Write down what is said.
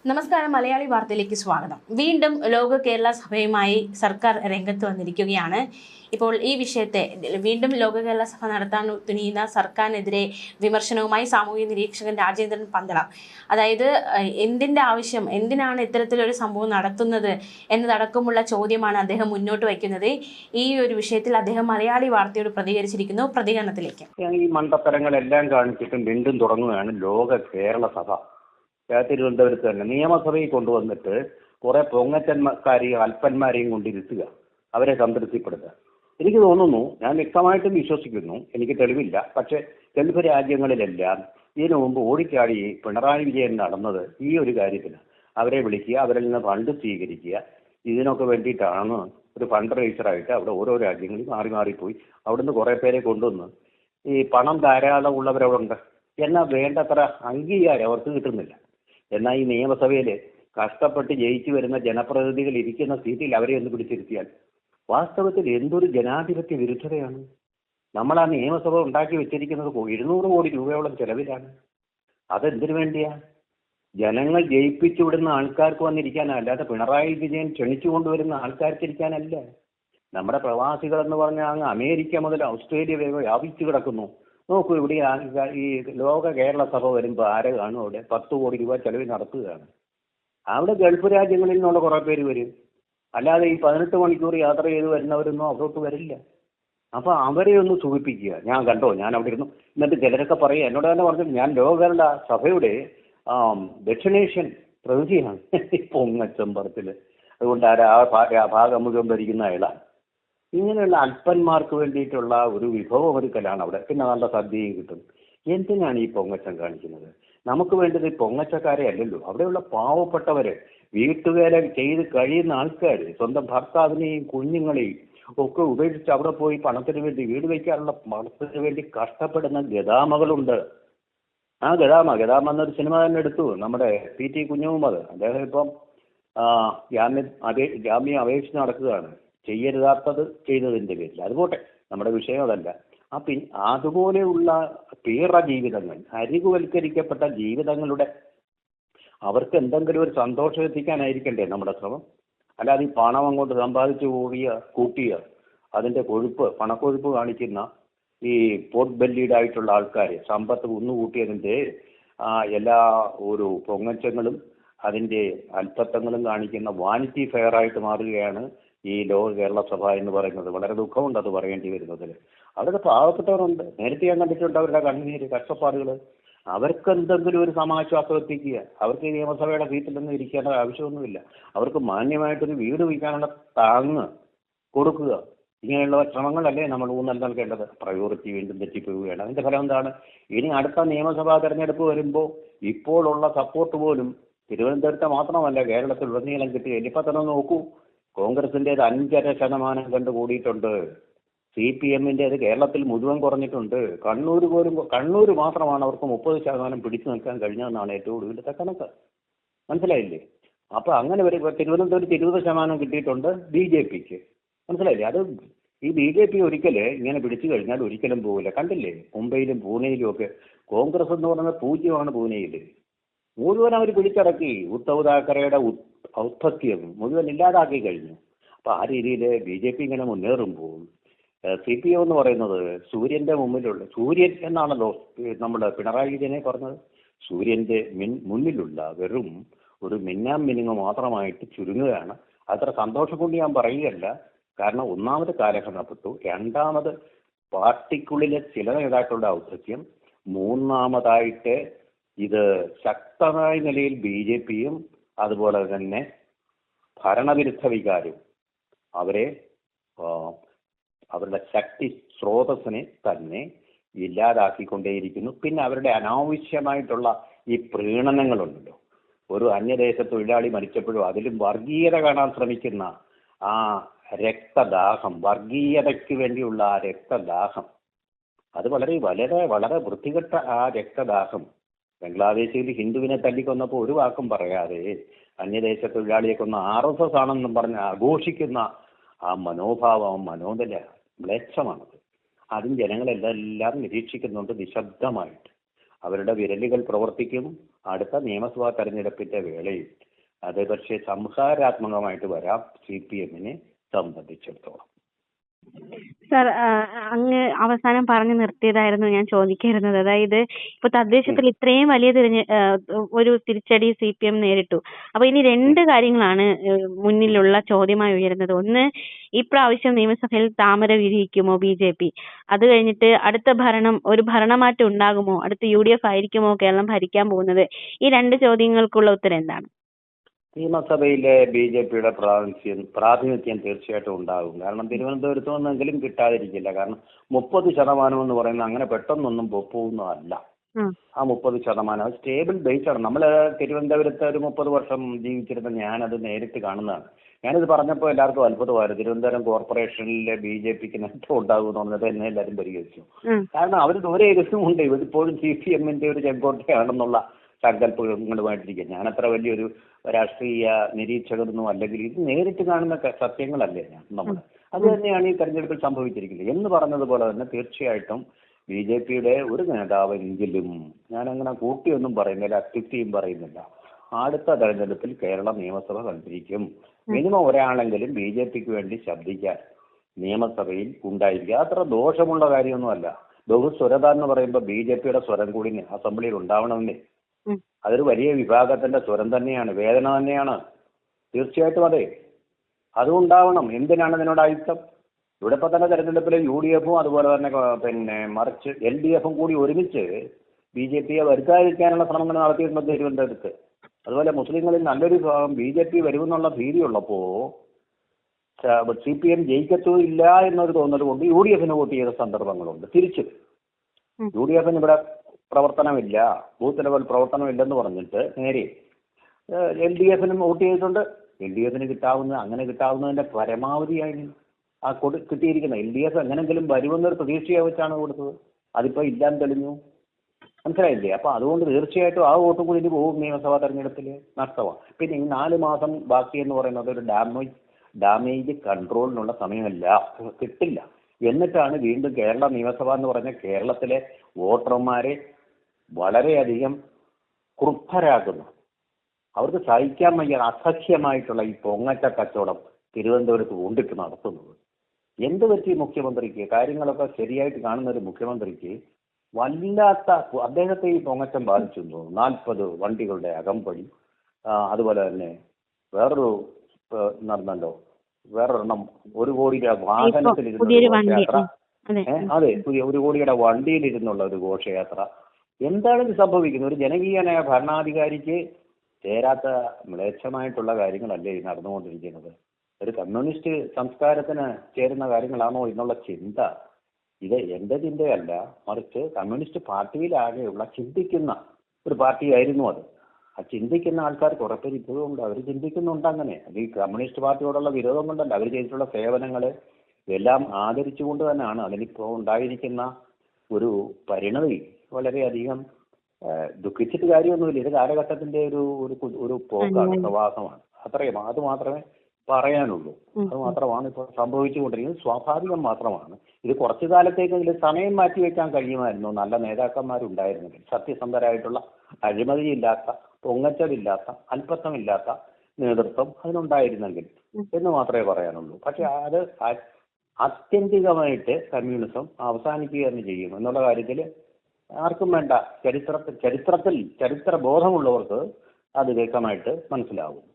നമസ്കാരം. മലയാളി വാർത്തയിലേക്ക് സ്വാഗതം. വീണ്ടും ലോക കേരള സഭയുമായി സർക്കാർ രംഗത്ത് വന്നിരിക്കുകയാണ്. ഇപ്പോൾ ഈ വിഷയത്തെ വീണ്ടും ലോക കേരള സഭ നടത്താൻ തുനിയുന്ന സർക്കാരിനെതിരെ വിമർശനവുമായി സാമൂഹ്യ നിരീക്ഷകൻ രാജേന്ദ്രൻ പന്തളം. അതായത് എന്തിൻ്റെ ആവശ്യം, എന്തിനാണ് ഇത്തരത്തിലൊരു സംഭവം നടത്തുന്നത് എന്നതടക്കമുള്ള ചോദ്യമാണ് അദ്ദേഹം മുന്നോട്ട് വയ്ക്കുന്നത്. ഈ ഒരു വിഷയത്തിൽ അദ്ദേഹം മലയാളി വാർത്തയോട് പ്രതികരിച്ചിരിക്കുന്നു. പ്രതികരണത്തിലേക്ക്. ഈ മണ്ടത്തരങ്ങളെല്ലാം കാണിച്ചിട്ടും വീണ്ടും തുടങ്ങുകയാണ് ലോക കേരള സഭ. തിരുവനന്തപുരത്ത് തന്നെ നിയമസഭയിൽ കൊണ്ടുവന്നിട്ട് കുറെ പൊങ്ങച്ചന്മാരെയും അല്പന്മാരെയും കൊണ്ടിരുത്തുക, അവരെ സംതൃപ്തിപ്പെടുത്തുക. എനിക്ക് തോന്നുന്നു, ഞാൻ വ്യക്തമായിട്ടും വിശ്വസിക്കുന്നു, എനിക്ക് തെളിവില്ല, പക്ഷെ ഗൾഫ് രാജ്യങ്ങളിലെല്ലാം ഇതിനു മുമ്പ് ഓടിച്ചാടി പിണറായി വിജയൻ നടന്നത് ഈ ഒരു കാര്യത്തിന്. അവരെ വിളിക്കുക, അവരിൽ നിന്ന് ഫണ്ട് സ്വീകരിക്കുക. ഇതിനൊക്കെ വേണ്ടിയിട്ടാണ് ഒരു ഫണ്ട് റൈസറായിട്ട് അവിടെ ഓരോ രാജ്യങ്ങളിൽ മാറി മാറിപ്പോയി അവിടുന്ന് കുറെ പേരെ കൊണ്ടുവന്ന് ഈ പണം ധാരാളം ഉള്ളവരവിടെ എന്നാൽ വേണ്ടത്ര അംഗീകാരം അവർക്ക് കിട്ടുന്നില്ല. എന്നാൽ ഈ നിയമസഭയിൽ കഷ്ടപ്പെട്ട് ജയിച്ചു വരുന്ന ജനപ്രതിനിധികൾ ഇരിക്കുന്ന സീറ്റിൽ അവരെ ഒന്ന് പിടിച്ചിരുത്തിയാൽ വാസ്തവത്തിൽ എന്തൊരു ജനാധിപത്യ വിരുദ്ധതയാണ്. നമ്മൾ ആ നിയമസഭ ഉണ്ടാക്കി വെച്ചിരിക്കുന്നത് 200 കോടി രൂപയോളം ചെലവിലാണ്. അതെന്തിനു വേണ്ടിയാ? ജനങ്ങൾ ജയിപ്പിച്ചു വിടുന്ന ആൾക്കാർക്ക് വന്നിരിക്കാനല്ല, അല്ലാതെ പിണറായി വിജയൻ ക്ഷണിച്ചു കൊണ്ടുവരുന്ന ആൾക്കാർക്ക് ഇരിക്കാനല്ല. നമ്മുടെ പ്രവാസികളെന്ന് പറഞ്ഞാൽ അങ്ങ് അമേരിക്ക മുതൽ ഓസ്ട്രേലിയ വരെ വ്യാപിച്ചു കിടക്കുന്നു. നോക്കൂ, ഇവിടെ ഈ ലോക കേരള സഭ വരുമ്പോൾ ആരെ കാണും? അവിടെ 10 കോടി രൂപ ചെലവിൽ നടത്തുകയാണ്. അവിടെ ഗൾഫ് രാജ്യങ്ങളിൽ നിന്നുള്ള കുറേ പേര് വരും, അല്ലാതെ ഈ 18 മണിക്കൂർ യാത്ര ചെയ്ത് വരുന്നവരൊന്നും അവിടോട്ട് വരില്ല. അപ്പൊ അവരെ ഒന്ന് സൂചിപ്പിക്കുക. ഞാൻ കണ്ടോ, ഞാൻ അവിടെ ഇരുന്നു. എന്നിട്ട് ചിലരൊക്കെ പറയുക, എന്നോട് തന്നെ പറഞ്ഞു, ഞാൻ ലോക കേരള സഭയുടെ ദക്ഷിണേഷ്യൻ പ്രതിനിധിയാണ് പൊങ്ങച്ചമ്പറത്തില്. അതുകൊണ്ട് ആ ഭാഗം മുഴുവൻ ഭരിക്കുന്ന അയാളാണ്. ഇങ്ങനെയുള്ള അല്പന്മാർക്ക് വേണ്ടിയിട്ടുള്ള ഒരു വിഭവമൊരുക്കലാണ് അവിടെ. പിന്നെ നല്ല സദ്യയും കിട്ടും. എന്തിനാണ് ഈ പൊങ്ങച്ചം കാണിക്കുന്നത്? നമുക്ക് വേണ്ടത് ഈ പൊങ്ങച്ചക്കാരെ അല്ലല്ലോ, അവിടെയുള്ള പാവപ്പെട്ടവര്, വീട്ടുവേല ചെയ്ത് കഴിയുന്ന ആൾക്കാർ, സ്വന്തം ഭർത്താവിനെയും കുഞ്ഞുങ്ങളെയും ഒക്കെ ഉപേക്ഷിച്ച് അവിടെ പോയി പണത്തിന് വേണ്ടി, വീട് വയ്ക്കാനുള്ള പണത്തിന് വേണ്ടി കഷ്ടപ്പെടുന്ന ഗദാമകളുണ്ട്. ആ ഗദാമ എന്നൊരു സിനിമ തന്നെ എടുത്തു, നമ്മുടെ PT കുഞ്ഞുമുഹമ്മദ്. അദ്ദേഹം ഇപ്പം ജാമ്യം അപേക്ഷിച്ച് നടക്കുകയാണ്, ചെയ്യരുതാത്തത് ചെയ്തതിൻ്റെ പേരിൽ. അതുപോട്ടെ, നമ്മുടെ വിഷയം അതല്ല. അതുപോലെയുള്ള തീവ്ര ജീവിതങ്ങൾ, അരികുവൽക്കരിക്കപ്പെട്ട ജീവിതങ്ങളുടെ അവർക്ക് എന്തെങ്കിലും ഒരു സന്തോഷം എത്തിക്കാനായിരിക്കണ്ടേ നമ്മുടെ ശ്രമം. അല്ലാതെ ഈ പണം അങ്ങോട്ട് സമ്പാദിച്ചു കൂട്ടിയ അതിൻ്റെ പണക്കൊഴുപ്പ് കാണിക്കുന്ന ഈ പോട്ട് ബെല്ലീഡ് ആയിട്ടുള്ള ആൾക്കാർ സമ്പത്ത് കുന്നുകൂട്ടിയതിൻ്റെ എല്ലാ ഒരു പൊങ്ങച്ചങ്ങളും അതിൻ്റെ അല്പത്തങ്ങളും കാണിക്കുന്ന വാനിറ്റി ഫെയർ ആയിട്ട് മാറുകയാണ് ഈ ലോക കേരള സഭ എന്ന് പറയുന്നത്. വളരെ ദുഃഖമുണ്ട് അത് പറയേണ്ടി വരുന്നതിൽ. അവിടുത്തെ പാവപ്പെട്ടവരുണ്ട്, നേരത്തെ ഞാൻ കണ്ടിട്ടുണ്ട് അവരുടെ കണ്ണീര്, കഷ്ടപ്പാടുകൾ. അവർക്ക് എന്തെങ്കിലും ഒരു സമാശ്വാസം എത്തിക്കുക. അവർക്ക് ഈ നിയമസഭയുടെ സീറ്റിലൊന്നും ഇരിക്കേണ്ട ആവശ്യമൊന്നുമില്ല. അവർക്ക് മാന്യമായിട്ടൊരു വീട് വയ്ക്കാനുള്ള താങ്ങ് കൊടുക്കുക. ഇങ്ങനെയുള്ള ശ്രമങ്ങളല്ലേ നമ്മൾ ഊന്നൽ നൽകേണ്ടത്. പ്രയോറിറ്റി വീണ്ടും തെറ്റിപ്പോവുകയാണ്. അതിന്റെ ഫലം എന്താണ്? ഇനി അടുത്ത നിയമസഭാ തെരഞ്ഞെടുപ്പ് വരുമ്പോൾ ഇപ്പോഴുള്ള സപ്പോർട്ട് പോലും തിരുവനന്തപുരത്തെ മാത്രമല്ല കേരളത്തിൽ ഉടനീളം കിട്ടുകയില്ല. ഇപ്പൊ തന്നെ നോക്കൂ, കോൺഗ്രസിൻ്റെത് 5.5% കണ്ട് കൂടിയിട്ടുണ്ട്. CPM-ൻ്റെത് കേരളത്തിൽ മുഴുവൻ കുറഞ്ഞിട്ടുണ്ട്. കണ്ണൂർ മാത്രമാണ് അവർക്ക് 30% പിടിച്ചു നിൽക്കാൻ കഴിഞ്ഞതെന്നാണ് ഏറ്റവും ഒടുവിലത്തെ കണക്ക്. മനസ്സിലായില്ലേ? അപ്പൊ അങ്ങനെ തിരുവനന്തപുരത്ത് 20% കിട്ടിയിട്ടുണ്ട് BJPക്ക്. മനസ്സിലായില്ലേ? അത് ഈ BJP ഒരിക്കല് ഇങ്ങനെ പിടിച്ചു കഴിഞ്ഞാൽ ഒരിക്കലും പോകില്ല. കണ്ടില്ലേ, മുംബൈയിലും പൂനെയിലും ഒക്കെ കോൺഗ്രസ് എന്ന് പറയുന്നത് പൂജ്യമാണ്. പൂനെയിൽ മുഴുവൻ അവർ പിടിച്ചടക്കി. ഉദ്ധവ് താക്കറെയുടെ ഔദ്ധത്യം മുഴുവൻ ഇല്ലാതാക്കി കഴിഞ്ഞു. അപ്പൊ ആ രീതിയിൽ BJP ഇങ്ങനെ മുന്നേറുമ്പോൾ CPM എന്ന് പറയുന്നത് സൂര്യന്റെ സൂര്യൻ എന്നാണല്ലോ നമ്മുടെ പിണറായി വിജയനെ പറഞ്ഞത്. സൂര്യന്റെ മുന്നിലുള്ള വെറും ഒരു മിന്നുങ്ങ് മാത്രമായിട്ട് ചുരുങ്ങുകയാണ്. അത്ര സന്തോഷം കൊണ്ട് ഞാൻ പറയുകയല്ല. കാരണം ഒന്നാമത് കാലഹരണപ്പെട്ടു, രണ്ടാമത് പാർട്ടിക്കുള്ളിലെ ചില നേതാക്കളുടെ ഔദ്ധത്യം, മൂന്നാമതായിട്ട് ഇത് ശക്തമായ നിലയിൽ BJP-യും അതുപോലെ തന്നെ ഭരണവിരുദ്ധ വികാരവും അവരുടെ ശക്തി സ്രോതസ്സിനെ തന്നെ ഇല്ലാതാക്കിക്കൊണ്ടേയിരിക്കുന്നു. പിന്നെ അവരുടെ അനാവശ്യമായിട്ടുള്ള ഈ പ്രീണനങ്ങളുണ്ടല്ലോ. ഒരു അന്യദേശ തൊഴിലാളി മരിച്ചപ്പോഴും അതിലും വർഗീയത കാണാൻ ശ്രമിക്കുന്ന ആ രക്തദാഹം, വർഗീയതയ്ക്ക് വേണ്ടിയുള്ള ആ രക്തദാഹം, അത് വളരെ വളരെ വളരെ വൃത്തികെട്ട ആ രക്തദാഹം. ബംഗ്ലാദേശിൽ ഹിന്ദുവിനെ തല്ലിക്കൊന്നപ്പോൾ ഒരു വാക്കും പറയാതെ അന്യദേശ തൊഴിലാളിയെ കൊന്ന RSS ആണെന്നും പറഞ്ഞ് ആഘോഷിക്കുന്ന ആ മനോഭാവം, മനോബല മ്ലേച്ഛമാണത്. അതും ജനങ്ങളെല്ലാം നിരീക്ഷിക്കുന്നുണ്ട് നിശബ്ദമായിട്ട്. അവരുടെ വിരലുകൾ പ്രവർത്തിക്കും. അടുത്ത നിയമസഭാ തെരഞ്ഞെടുപ്പിന്റെ വേളയിൽ അത് പക്ഷേ സംഹാരാത്മകമായിട്ട് വരാം CPM-നെ സംബന്ധിച്ചിടത്തോളം. സർ, അങ്ങ് അവസാനം പറഞ്ഞു നിർത്തിയതായിരുന്നു ഞാൻ ചോദിക്കായിരുന്നത്. അതായത് ഇപ്പൊ തദ്ദേശത്തിൽ ഇത്രയും വലിയ ഒരു തിരിച്ചടി CPM നേരിട്ടു. അപ്പൊ ഇനി രണ്ട് കാര്യങ്ങളാണ് മുന്നിലുള്ള ചോദ്യമായി ഉയരുന്നത്. ഒന്ന്, ഇപ്രാവശ്യം നിയമസഭയിൽ താമര വിരിയിക്കുമോ BJP? അത് കഴിഞ്ഞിട്ട് അടുത്ത ഒരു ഭരണമാറ്റം ഉണ്ടാകുമോ? അടുത്ത UDF ആയിരിക്കുമോ കേരളം ഭരിക്കാൻ പോകുന്നത്? ഈ രണ്ട് ചോദ്യങ്ങൾക്കുള്ള ഉത്തരം എന്താണ്? നിയമസഭയിലെ BJP-യുടെ പ്രാതിനിധ്യം തീർച്ചയായിട്ടും ഉണ്ടാകും. കാരണം തിരുവനന്തപുരത്ത് നിന്നെങ്കിലും കിട്ടാതിരിക്കില്ല. കാരണം 30% എന്ന് പറയുന്നത് അങ്ങനെ പെട്ടെന്നൊന്നും പോകുന്നതല്ല. ആ 30% അത് സ്റ്റേബിൾ ബേസ് ആണ്. നമ്മൾ തിരുവനന്തപുരത്ത് ഒരു 30 വർഷം ജീവിച്ചിരുന്ന ഞാനത് നേരിട്ട് കാണുന്നതാണ്. ഞാനിത് പറഞ്ഞപ്പോൾ എല്ലാവർക്കും അത്ഭുതമായിരുന്നു. തിരുവനന്തപുരം കോർപ്പറേഷനിലെ BJP-ക്ക് നേട്ടം ഉണ്ടാകുമെന്ന് പറഞ്ഞത് എന്നെ എല്ലാവരും പരിഹരിച്ചു. കാരണം അവരുടെ ഒരേ രസമുണ്ട്, ഇവരിപ്പോഴും CPM-ന്റെ ഒരു ചെങ്കോട്ടയാണെന്നുള്ള സങ്കല്പങ്ങളുമായിട്ടിരിക്കുക. ഞാനത്ര വലിയൊരു രാഷ്ട്രീയ നിരീക്ഷകരൊന്നും അല്ലെങ്കിൽ ഇത് നേരിട്ട് കാണുന്ന സത്യങ്ങളല്ലേ നമ്മൾ. അത് തന്നെയാണ് ഈ തെരഞ്ഞെടുപ്പിൽ സംഭവിച്ചിരിക്കുന്നത്. എന്ന് പറഞ്ഞതുപോലെ തന്നെ തീർച്ചയായിട്ടും BJP-യുടെ ഒരു നേതാവെങ്കിലും, ഞാനങ്ങനെ കൂട്ടിയൊന്നും പറയുന്നില്ല, അത്യുക്തിയും പറയുന്നില്ല, അടുത്ത തെരഞ്ഞെടുപ്പിൽ കേരള നിയമസഭ കണ്ടിരിക്കും. മിനിമം ഒരാളെങ്കിലും BJP-ക്ക് വേണ്ടി ശബ്ദിക്കാൻ നിയമസഭയിൽ ഉണ്ടായിരിക്കുക. അത്ര ദോഷമുള്ള കാര്യമൊന്നുമല്ല. ബഹുസ്വരത എന്ന് പറയുമ്പോൾ BJP-യുടെ സ്വരം കൂടി അസംബ്ലിയിൽ ഉണ്ടാവണമെന്നേ. അതൊരു വലിയ വിഭാഗത്തിന്റെ സ്വരം തന്നെയാണ്, വേദന തന്നെയാണ്. തീർച്ചയായിട്ടും അതെ, അതുണ്ടാവണം. എന്തിനാണ് ഇതിനോട് അയിത്തം? ഇവിടെ ഇപ്പൊ തന്നെ തെരഞ്ഞെടുപ്പിൽ UDF-ഉം അതുപോലെ തന്നെ മറിച്ച് LDF-ഉം കൂടി ഒരുമിച്ച് BJP-യെ വരുത്താതിരിക്കാനുള്ള ശ്രമങ്ങൾ നടത്തിയിട്ടുണ്ട് തിരുവനന്തപുരത്ത്. അതുപോലെ മുസ്ലിങ്ങളിൽ നല്ലൊരു വിഭാഗം BJP വരുമെന്നുള്ള ഭീതിയുള്ളപ്പോ CPM ജയിക്കത്തുമില്ല എന്നൊരു തോന്നൽ കൊണ്ട് UDF-ന് വോട്ട് ചെയ്ത സന്ദർഭങ്ങളുണ്ട്. തിരിച്ചു UDF-ന് ഇവിടെ പ്രവർത്തനമില്ല, ബൂത്ത് ലെവൽ പ്രവർത്തനമില്ലെന്ന് പറഞ്ഞിട്ട് നേരെ LDF-നും വോട്ട് ചെയ്തിട്ടുണ്ട്. LDF-ന് കിട്ടാവുന്നതിന്റെ പരമാവധിയായി കിട്ടിയിരിക്കുന്നത്. LDF എങ്ങനെങ്കിലും വരുമെന്നൊരു പ്രതീക്ഷയെ വെച്ചാണ് കൊടുത്തത്. അതിപ്പോ ഇല്ലാന്ന് തെളിഞ്ഞു. മനസ്സിലായില്ലേ? അപ്പൊ അതുകൊണ്ട് തീർച്ചയായിട്ടും ആ വോട്ടും കൂടി ഇനി പോകും നിയമസഭാ തെരഞ്ഞെടുപ്പിൽ, നഷ്ടമാണ്. പിന്നെ ഈ 4 മാസം ബാക്കി എന്ന് പറയുന്നത് ഒരു ഡാമേജ് കൺട്രോളിനുള്ള സമയമല്ല, കിട്ടില്ല. എന്നിട്ടാണ് വീണ്ടും കേരള നിയമസഭ എന്ന് പറഞ്ഞ കേരളത്തിലെ വോട്ടർമാരെ വളരെയധികം ക്രുദ്ധരാക്കുന്നു. അവർക്ക് സഹിക്കാൻ വയ്യ അസഖ്യമായിട്ടുള്ള ഈ പൊങ്ങച്ച കച്ചവടം തിരുവനന്തപുരത്ത് കൊണ്ടിട്ട് നടത്തുന്നത്. എന്ത് പറ്റി മുഖ്യമന്ത്രിക്ക്? കാര്യങ്ങളൊക്കെ ശരിയായിട്ട് കാണുന്ന ഒരു മുഖ്യമന്ത്രിക്ക് വല്ലാത്ത അദ്ദേഹത്തെ ഈ പൊങ്ങച്ചം ബാധിച്ചു തോന്നുന്നു. 40 വണ്ടികളുടെ അകമ്പടി, അതുപോലെ തന്നെ വേറൊരു നടന്നല്ലോ, വേറൊരെണ്ണം 1 കോടിയുടെ വാഹനത്തിലിരുന്ന ഘോഷയാത്ര. അതെ, 1 കോടിയുടെ വണ്ടിയിലിരുന്നുള്ള ഒരു ഘോഷയാത്ര. എന്താണ് ഇത് സംഭവിക്കുന്നത്? ഒരു ജനകീയനായ ഭരണാധികാരിക്ക് ചേരാത്ത മ്ലേച്ഛമായിട്ടുള്ള കാര്യങ്ങളല്ലേ ഈ നടന്നുകൊണ്ടിരിക്കുന്നത്? ഒരു കമ്മ്യൂണിസ്റ്റ് സംസ്കാരത്തിന് ചേരുന്ന കാര്യങ്ങളാണോ എന്നുള്ള ചിന്ത, ഇത് എന്റെ ചിന്തയല്ല, മറിച്ച് കമ്മ്യൂണിസ്റ്റ് പാർട്ടിയിലാകെയുള്ള ചിന്തിക്കുന്ന ഒരു പാർട്ടിയായിരുന്നു അത്. ആ ചിന്തിക്കുന്ന ആൾക്കാർ കുറെ പേര് ഇപ്പോഴും ഉണ്ട്. അവർ ചിന്തിക്കുന്നുണ്ട് അങ്ങനെ. അത് ഈ കമ്മ്യൂണിസ്റ്റ് പാർട്ടിയോടുള്ള വിരോധം കൊണ്ടല്ല, അവർ ചെയ്തിട്ടുള്ള സേവനങ്ങൾ എല്ലാം ആദരിച്ചുകൊണ്ട് തന്നെയാണ്. അതിനിപ്പോൾ ഉണ്ടായിരിക്കുന്ന ഒരു പരിണതി വളരെയധികം ദുഃഖിച്ചിട്ട് കാര്യമൊന്നുമില്ല. ഇത് കാലഘട്ടത്തിന്റെ ഒരു പോക്കാണ്, പ്രവാസമാണ്. അത് മാത്രമേ പറയാനുള്ളൂ. അത് മാത്രമാണ് ഇപ്പോൾ സംഭവിച്ചുകൊണ്ടിരിക്കുന്നത്. സ്വാഭാവികം മാത്രമാണ്. ഇത് കുറച്ചു കാലത്തേക്കെങ്കിലും സമയം മാറ്റിവെക്കാൻ കഴിയുമായിരുന്നു, നല്ല നേതാക്കന്മാരുണ്ടായിരുന്നെങ്കിൽ. സത്യസന്ധരായിട്ടുള്ള, അഴിമതിയില്ലാത്ത, പൊങ്ങച്ചമില്ലാത്ത, അല്പത്തമില്ലാത്ത നേതൃത്വം അതിനുണ്ടായിരുന്നെങ്കിൽ എന്ന് മാത്രമേ പറയാനുള്ളൂ. പക്ഷെ അത് ആത്യന്തികമായിട്ട് കമ്മ്യൂണിസം അവസാനിക്കുക തന്നെ ചെയ്യും എന്നുള്ള കാര്യത്തിൽ ആർക്കും വേണ്ട. ചരിത്ര ബോധമുള്ളവർക്ക് അത് വ്യക്തമായിട്ട് മനസ്സിലാവും.